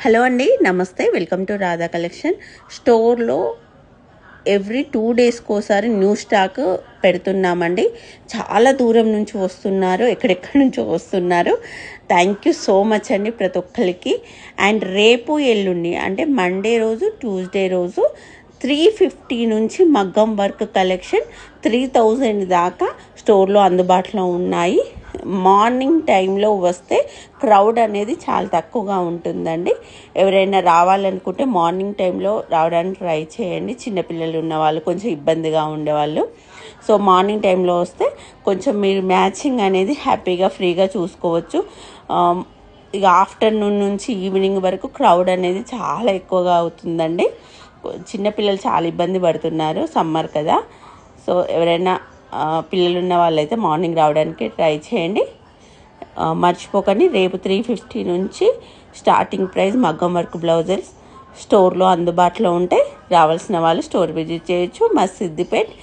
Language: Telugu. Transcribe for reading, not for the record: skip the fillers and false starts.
హలో అండి, నమస్తే. Welcome to Radha collection. స్టోర్లో ఎవ్రీ 2 డేస్కి ఒకసారి న్యూ స్టాక్ పెడుతున్నామండి. చాలా దూరం నుంచి వస్తున్నారు, ఎక్కడెక్కడి నుంచో వస్తున్నారు. థ్యాంక్ యూ సో మచ్ అండి ప్రతి ఒక్కరికి. అండ్ రేపు ఎల్లుండి అంటే మండే రోజు, ట్యూస్డే రోజు 350 నుంచి మగ్గం వర్క్ కలెక్షన్ 3000 దాకా స్టోర్లో అందుబాటులో ఉన్నాయి. మార్నింగ్ టైంలో వస్తే క్రౌడ్ అనేది చాలా తక్కువగా ఉంటుందండి. ఎవరైనా రావాలనుకుంటే మార్నింగ్ టైంలో రావడానికి ట్రై చేయండి. చిన్నపిల్లలు ఉన్నవాళ్ళు, కొంచెం ఇబ్బందిగా ఉండేవాళ్ళు. సో మార్నింగ్ టైంలో వస్తే కొంచెం మీరు మ్యాచింగ్ అనేది హ్యాపీగా ఫ్రీగా చూసుకోవచ్చు. ఇక ఆఫ్టర్నూన్ నుంచి ఈవినింగ్ వరకు క్రౌడ్ అనేది చాలా ఎక్కువగా అవుతుందండి. చిన్నపిల్లలు చాలా ఇబ్బంది పడుతున్నారు, సమ్మర్ కదా. సో ఎవరైనా పిల్లలు ఉన్న వాళ్ళైతే మార్నింగ్ రావడానికి ట్రై చేయండి. మర్చిపోకండి, రేపు 350 నుంచి స్టార్టింగ్ ప్రైస్ మగ్గం వర్క్ బ్లౌజెస్ స్టోర్లో అందుబాటులో ఉంటే రావాల్సిన వాళ్ళు స్టోర్ విజిట్ చేయొచ్చు. మా సిద్దిపేట్